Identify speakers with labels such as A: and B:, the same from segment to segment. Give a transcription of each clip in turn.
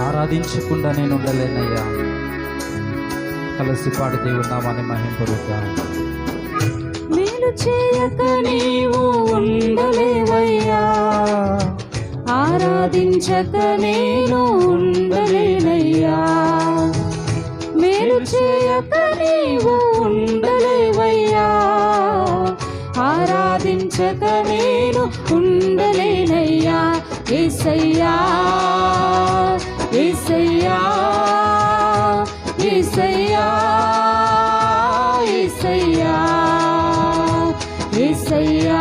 A: ఆరాధించకుండా నేను ఉండలేనయ్యా. కలిసి పాడి దేవుని నామాన్ని మహింపరుద్దాం.
B: మేలు చేయక నీవు ఉండలేవయ్యా, ఆరాధించక నేను ఉండలేనయ్యా. మేలు చేయక నీవు ఉండలేవయ్యా, ఆరాధించక నేను ఉండలేనయ్యా. యేసయ్యా యేసయ్యా యేసయ్యా యేసయ్యా యేసయ్యా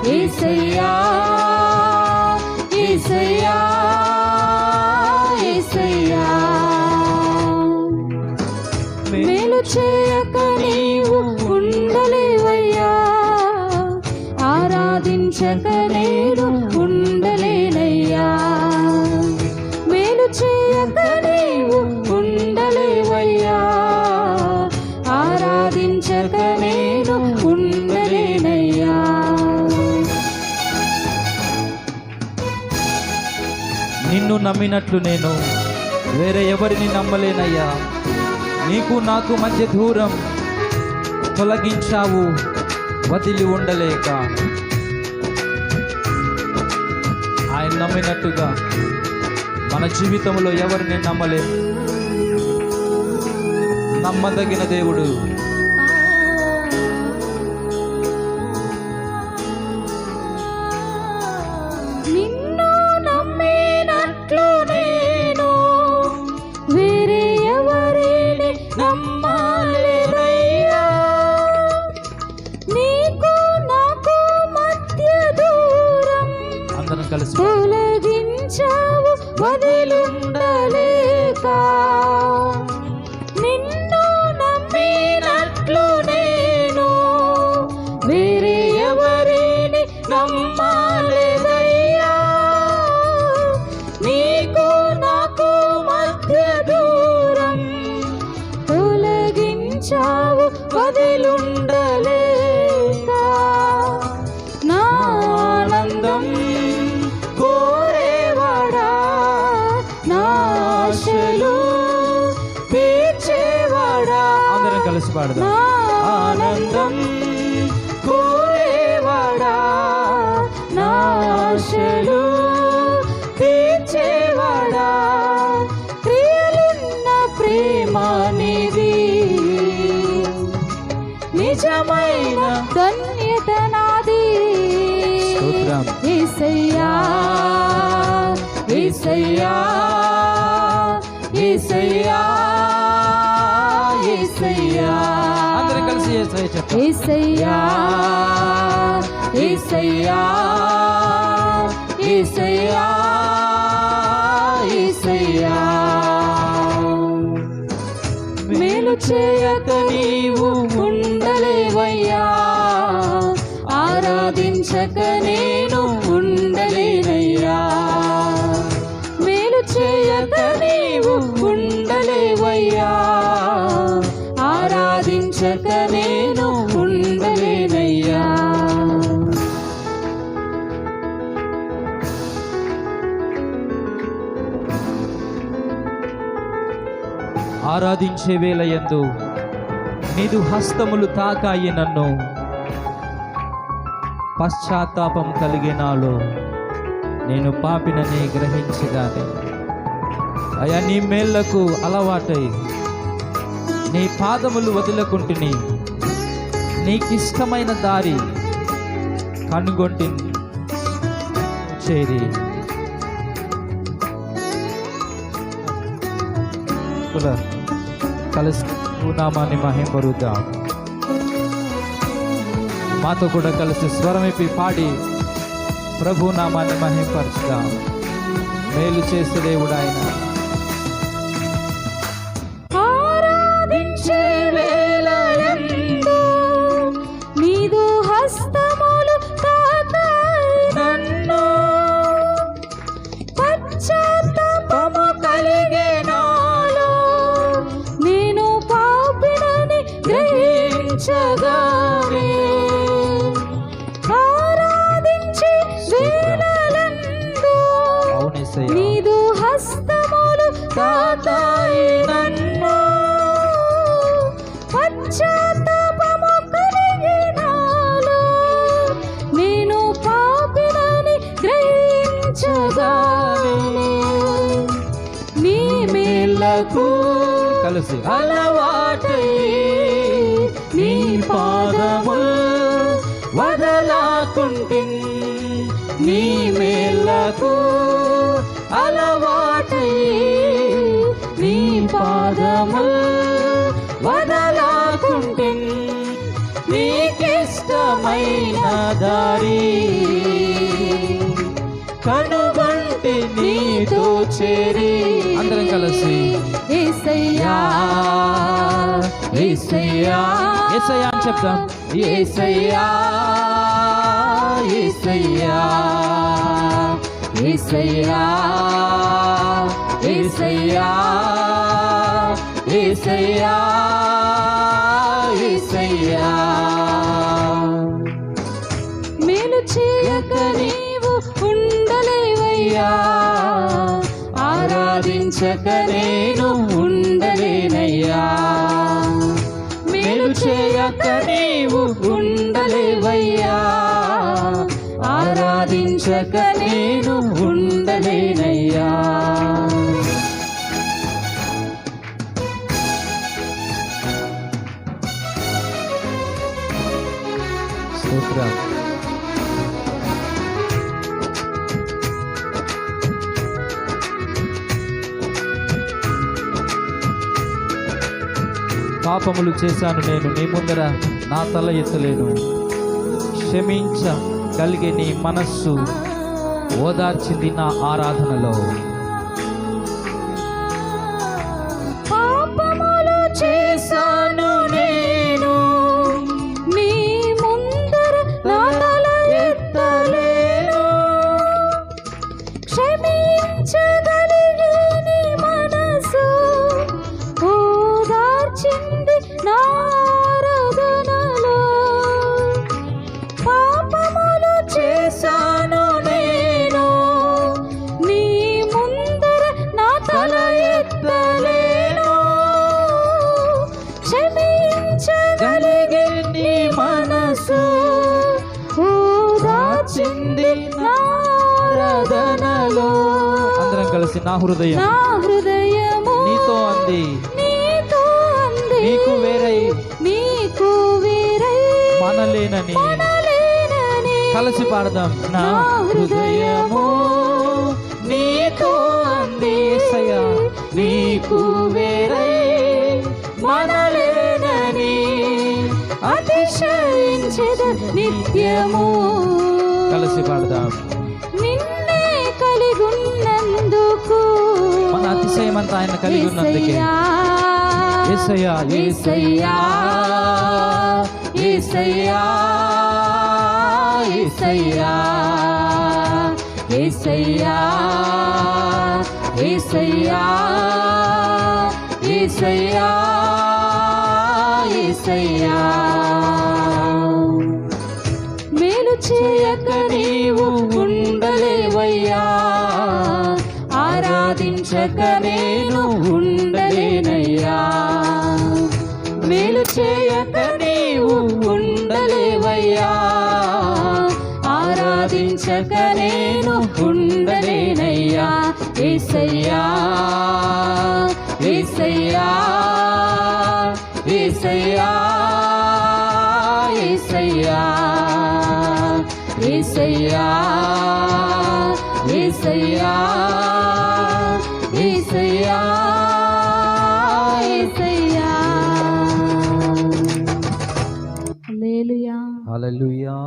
B: యేసయ్యా యేసయ్యా యేసయ్యా. మేలు చేయక నీవు ఉండలేవయ్యా, ఆరాధించక నేను ఉండలేనయ్యా. మేలు చేయక నీవు ఉండలేవయ్యా, ఆరాధించక నేను ఉండలేనయ్యా.
A: నిన్ను నమ్మినట్లు నేను వేరే ఎవరిని నమ్మలేనయ్యా. నీకు నాకు మధ్య దూరం తొలగించావు వదిలి ఉండలేక. ఆయన నమ్మినట్టుగా మన జీవితంలో ఎవరిని నమ్మలేము. నమ్మదగిన దేవుడు.
B: నిన్ను నమ్మినట్లు నేను వేరే ఎవరిని నమ్మలేనయ్యా. నీకు నాకు మధ్య దూరం
A: అందరం కలిసి
B: తొలగించావు వదిలుండలేక. నిన్ను నమ్మినట్లు నేను వేరే ఎవరిని నమ్మలేదయ్యా. నీకు నాకు మధ్య దూరం తొలగించావు వదిలుండలేక. నా ఆనందం కోరేవాడా, నా ఆశలు తీర్చేవాడా.
A: అందరం కలిసి పాడదాం.
B: నా ఆనందం కోరేవాడా, నా ఆశలు తీర్చేవాడా. క్రియలున్న ప్రేమ నీది, నిజమైన ధన్యత నాది.
A: స్తోత్రం.
B: యేసయ్యా యేసయ్యా యేసయ్యా యేసయ్యా.
A: అందరం కలిసి యేసయ్య చెప్పండి.
B: యేసయ్యా యేసయ్యా యేసయ్యా యేసయ్యా. మేలు చేయక నీవు ఉండలేవయ్యా, ఆరాధించక నేను ఉండలేనయ్యా. మేలు చేయక నీవు ఉండలేవయ్యా, ఆరాధించక నేను ఉండలేనయ్యా.
A: ఆరాధించే వేళయందు నీదు హస్తములు తాకాయి నన్ను. పశ్చాత్తాపం కలిగినాలో నేను పాపినని గ్రహించగానే అయా నీ మేళ్లకు అలవాటై నీ పాదములు వదులుకుంటుని నీకిష్టమైన దారి కనుగొంటి చేరి కలిసి నామాన్ని మహింపరుద్దాం. మాతో కూడా కలిసి స్వరమిపి పాడి ప్రభు నామాన్ని మహింపరుద్దాం. మేలు చేసే దేవుడు ఆయన.
B: ఆరాధించే వేళయందు నీదు హస్తములు తాకాయి నన్ను. పశ్చాత్తాపము కలిగే నాలో నేను పాపినని గ్రహించగానే. ఆరాధించే వేళలందు నీదు నీదు హస్తములు తాతాయి నన్ను పశ్చాత్తాపము కలిగి నాలో నేను పాపినని గ్రహించగానే నీ మేలకు
A: కలిసి
B: అలవాటై నీ పాదముల్ వదలాకుంటిన్ నీ మేలకు అలవాటై నీ పాదముల్ వదలాకుంటిన్ నీకిష్టమైన దారి కనుగొంటి నీతో చేరి
A: అందరం కలిసి
B: యేసయ్యా యేసయ్యా
A: యేసయ్యా అని చెప్తాం.
B: యేసయ్యా యేసయ్యా యేసయ్యా యేసయ్యా యేసయ్యా యేసయ్యా మేలు చేయక నీవు ఉండలేవయ్యా ఆరాధించక నేను ఉండలేనయ్యా మేలు చేయక నీవు ఉండలేవయ్యా ఆరాధించక నేను ఉండలేనయ్యా
A: స్తోత్రం. పాపములు చేశాను నేను, నీ ముందర నా తల ఎత్తలేను. క్షమించగలిగే నీ మనస్సు ఓదార్చింది నా ఆరాధనలో.
B: పాపములు చేశాను నేను నీ ముందర నా తల ఎత్తలేను. క్షమించగలిగే నీ మనసు ఓదార్చింది నా ఆరాధనలో. పాపములు చేశాను నేను నీ ముందర నా తల ఎత్తలేను. క్షమించగలిగే నీ మనసు ఓదార్చింది నా ఆరాధనలో.
A: అందరం కలిసి నా హృదయం
B: నా హృదయము
A: నీతో అంది,
B: నీతో అంది,
A: నీకు వేరై
B: నీకు వేరై
A: మనలేనని.
B: మనలేనని.
A: కలిసి పాడదాం. నా హృదయము
B: నీతో అంది,
A: యేసయ్యా
B: నీకు వేరై మనలేనని అతిశయించెద నిత్యము.
A: కలిసి పాడదాం.
B: నిన్నే కలిగున్నందుకు
A: మన అతిశయమంతా ఆయన కలిగి ఉన్నందుకే. యేసయ్యా
B: యేసయ్యా యేసయ్యా యేసయ్యా యేసయ్యా యేసయ్యా యేసయ్యా యేసయ్యా మేలు చేయక నీవు ఉండలేవయ్యా ఆరాధించక నేను ఉండలేనయ్యా. మేలు చేయక నీవు ఉండలేవయ్యా ఆరాధించక నేను ఉండలేనయ్యా. యేసయ్యా యేసయ్యా యేసయ్యా యేసయ్యా యేసయ్యా యేసయ్యా యేసయ్యా యేసయ్యా. హల్లెలూయా
A: హల్లెలూయా.